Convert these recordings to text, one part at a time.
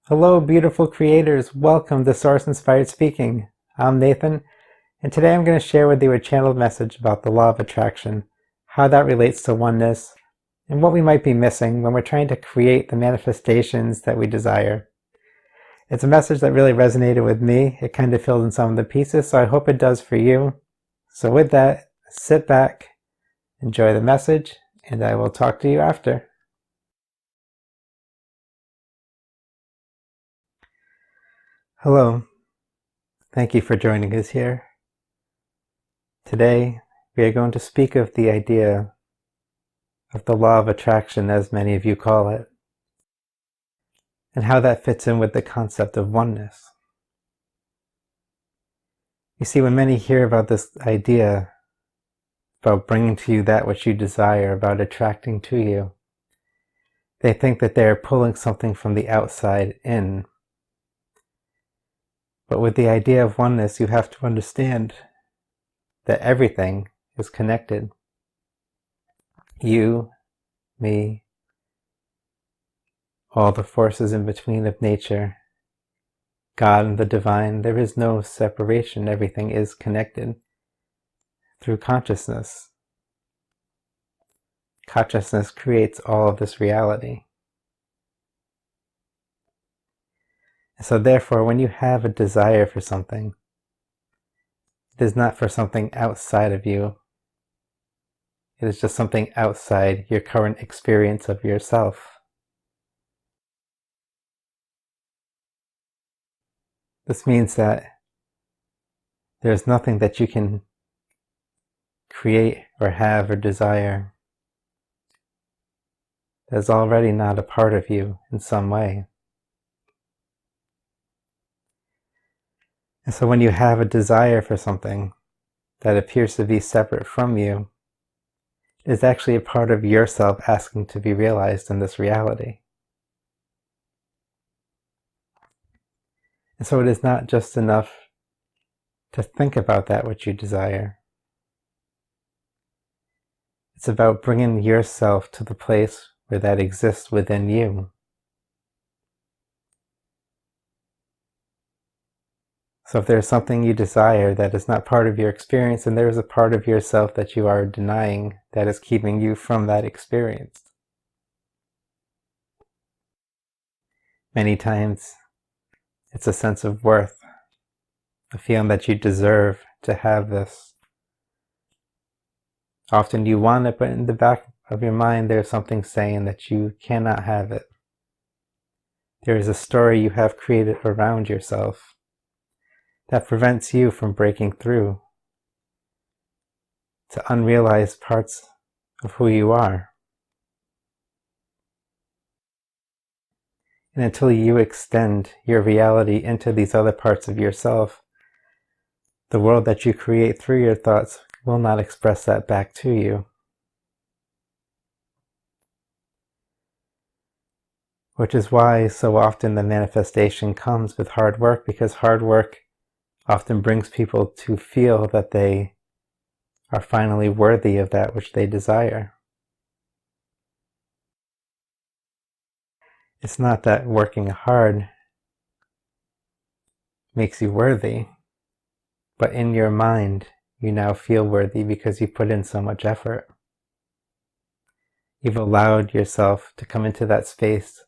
Hello, beautiful creators. Welcome to Source Inspired Speaking. I'm Nathan, and today I'm going to share with you a channeled message about the law of attraction, how that relates to oneness, and what we might be missing when we're trying to create the manifestations that we desire. It's a message that really resonated with me. It kind of filled in some of the pieces, so I hope it does for you. So with that, sit back, enjoy the message, and I will talk to you after. Hello. Thank you for joining us here. Today, we are going to speak of the idea of the law of attraction, as many of you call it, and how that fits in with the concept of oneness. You see, when many hear about this idea, about bringing to you that which you desire, about attracting to you, they think that they are pulling something from the outside in. But with the idea of oneness, you have to understand that everything is connected. You, me, all the forces in between of nature, God and the divine, there is no separation. Everything is connected through consciousness. Consciousness creates all of this reality. So therefore, when you have a desire for something, it is not for something outside of you. It is just something outside your current experience of yourself. This means that there's nothing that you can create or have or desire that is already not a part of you in some way. And so when you have a desire for something that appears to be separate from you, it is actually a part of yourself asking to be realized in this reality. And so it is not just enough to think about that which you desire. It's about bringing yourself to the place where that exists within you. So if there's something you desire that is not part of your experience, then there is a part of yourself that you are denying that is keeping you from that experience. Many times, it's a sense of worth, a feeling that you deserve to have this. Often you want it, but in the back of your mind, there's something saying that you cannot have it. There is a story you have created around yourself that prevents you from breaking through to unrealized parts of who you are. And until you extend your reality into these other parts of yourself, the world that you create through your thoughts will not express that back to you. Which is why so often the manifestation comes with hard work, because hard work often brings people to feel that they are finally worthy of that which they desire. It's not that working hard makes you worthy, but in your mind, you now feel worthy because you put in so much effort. You've allowed yourself to come into that space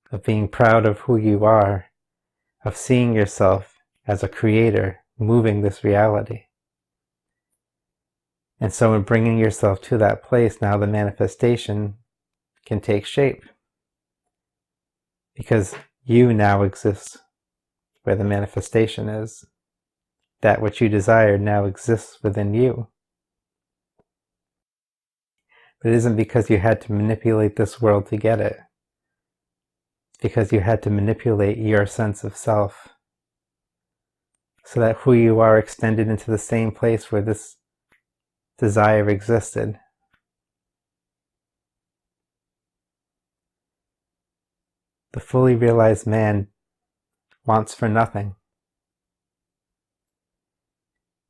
of being proud of who you are, of seeing yourself as a creator moving this reality. And so in bringing yourself to that place, now the manifestation can take shape. Because you now exist where the manifestation is. That which you desire now exists within you. But it isn't because you had to manipulate this world to get it. It's because you had to manipulate your sense of self so that who you are extended into the same place where this desire existed. The fully realized man wants for nothing.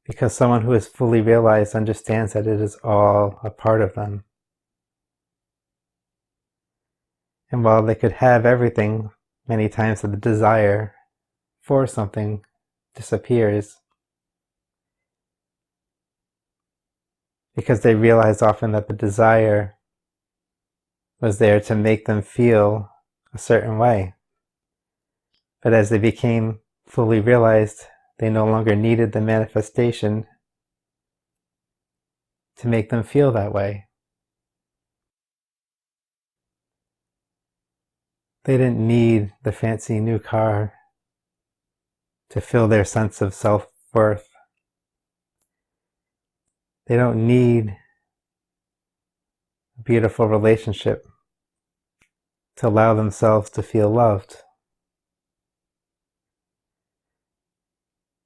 Because someone who is fully realized understands that it is all a part of them. And while they could have everything many times that the desire for something disappears because they realize often that the desire was there to make them feel a certain way. But as they became fully realized, they no longer needed the manifestation to make them feel that way. They didn't need the fancy new car to fill their sense of self-worth. They don't need a beautiful relationship to allow themselves to feel loved.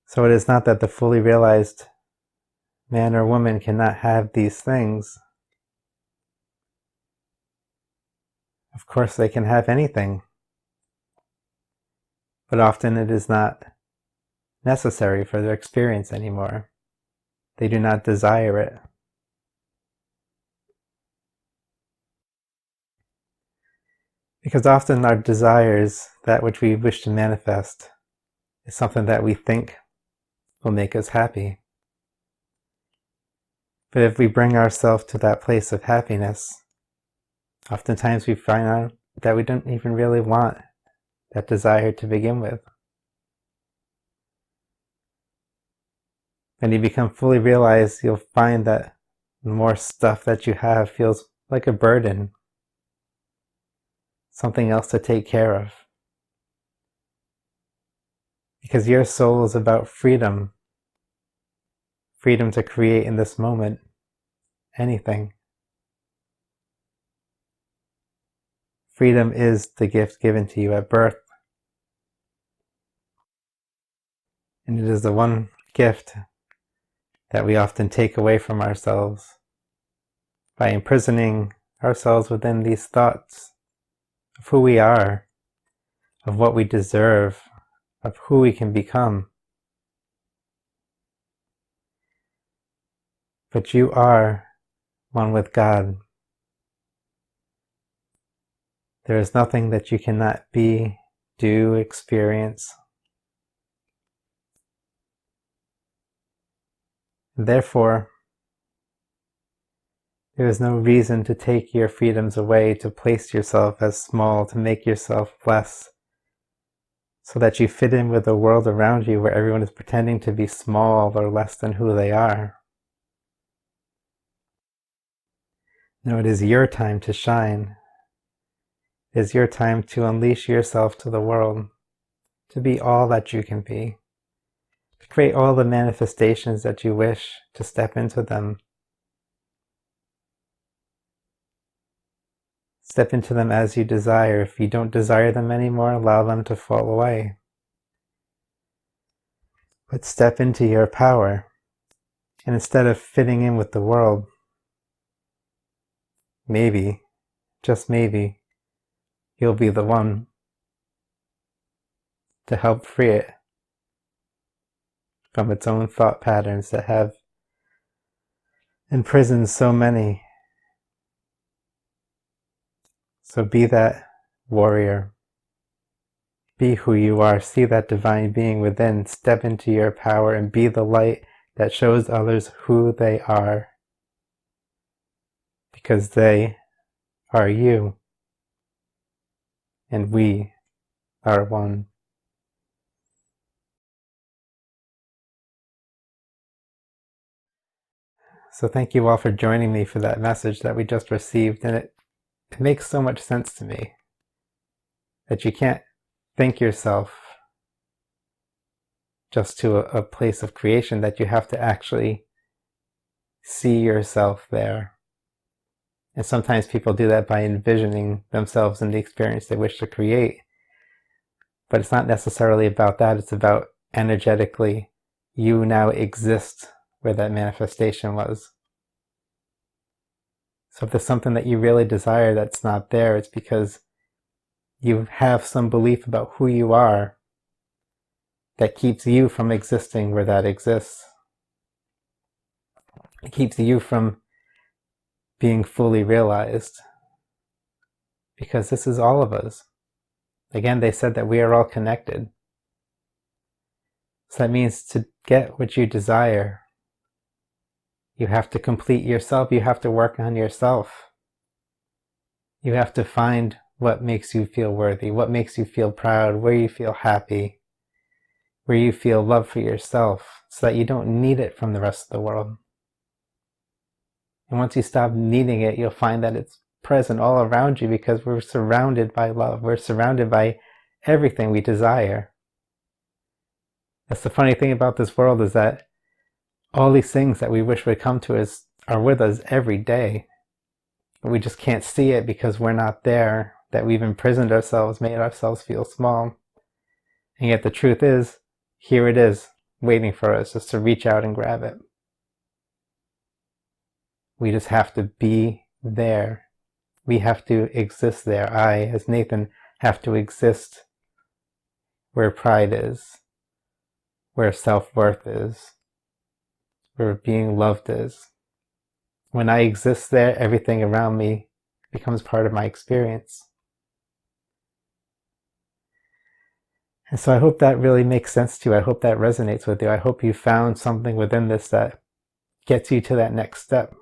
So it is not that the fully realized man or woman cannot have these things. Of course they can have anything, but often it is not necessary for their experience anymore. They do not desire it. Because often our desires, that which we wish to manifest, is something that we think will make us happy. But if we bring ourselves to that place of happiness, oftentimes we find out that we don't even really want that desire to begin with. When you become fully realized, you'll find that the more stuff that you have feels like a burden, something else to take care of. Because your soul is about freedom, freedom to create in this moment anything. Freedom is the gift given to you at birth. And it is the one gift that we often take away from ourselves by imprisoning ourselves within these thoughts of who we are, of what we deserve, of who we can become. But you are one with God. There is nothing that you cannot be, do, experience. Therefore, there is no reason to take your freedoms away, to place yourself as small, to make yourself less, so that you fit in with the world around you where everyone is pretending to be small or less than who they are. No, it is your time to shine. It is your time to unleash yourself to the world, to be all that you can be, to create all the manifestations that you wish, to step into them. Step into them as you desire. If you don't desire them anymore, allow them to fall away. But step into your power. And instead of fitting in with the world, maybe, just maybe, you'll be the one to help free it from its own thought patterns that have imprisoned so many. So be that warrior. Be who you are. See that divine being within. Step into your power and be the light that shows others who they are. Because they are you. And we are one. So thank you all for joining me for that message that we just received. And it makes so much sense to me that you can't think yourself just to a place of creation, that you have to actually see yourself there. And sometimes people do that by envisioning themselves in the experience they wish to create. But it's not necessarily about that. It's about energetically, you now exist where that manifestation was. So if there's something that you really desire that's not there, it's because you have some belief about who you are that keeps you from existing where that exists. It keeps you from being fully realized. Because this is all of us. Again, they said that we are all connected. So that means to get what you desire, you have to complete yourself. You have to work on yourself. You have to find what makes you feel worthy, what makes you feel proud, where you feel happy, where you feel love for yourself, so that you don't need it from the rest of the world. And once you stop needing it, you'll find that it's present all around you, because we're surrounded by love. We're surrounded by everything we desire. That's the funny thing about this world, is that all these things that we wish would come to us are with us every day. But we just can't see it because we're not there, that we've imprisoned ourselves, made ourselves feel small. And yet the truth is, here it is, waiting for us just to reach out and grab it. We just have to be there. We have to exist there. I, as Nathan, have to exist where pride is, where self-worth is, where being loved is. When I exist there, everything around me becomes part of my experience. And so I hope that really makes sense to you. I hope that resonates with you. I hope you found something within this that gets you to that next step,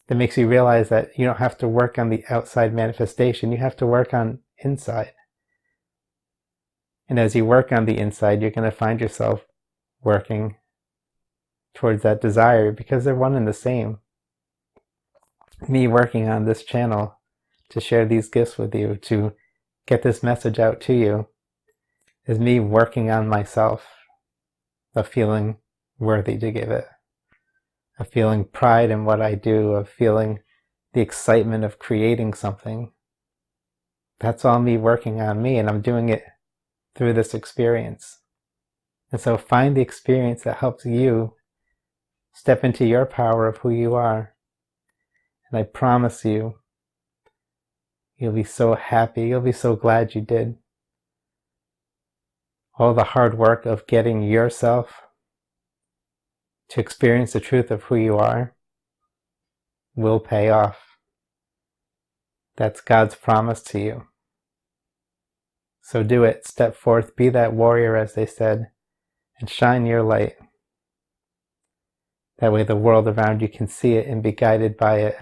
that makes you realize that you don't have to work on the outside manifestation. You have to work on inside. And as you work on the inside, you're going to find yourself working towards that desire, because they're one and the same. Me working on this channel to share these gifts with you, to get this message out to you, is me working on myself, of feeling worthy to give it, of feeling pride in what I do, of feeling the excitement of creating something. That's all me working on me, and I'm doing it through this experience. And so find the experience that helps you step into your power of who you are. And I promise you, you'll be so happy, you'll be so glad you did. All the hard work of getting yourself to experience the truth of who you are will pay off. That's God's promise to you. So do it. Step forth, be that warrior, as they said, and shine your light. That way the world around you can see it and be guided by it.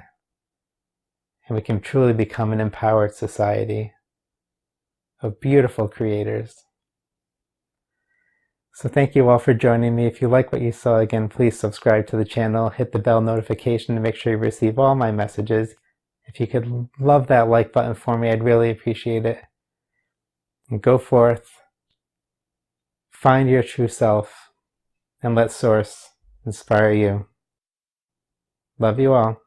And we can truly become an empowered society of beautiful creators. So thank you all for joining me. If you like what you saw, again, please subscribe to the channel, hit the bell notification to make sure you receive all my messages. If you could love that like button for me, I'd really appreciate it. And go forth, find your true self, and let Source inspire you. Love you all.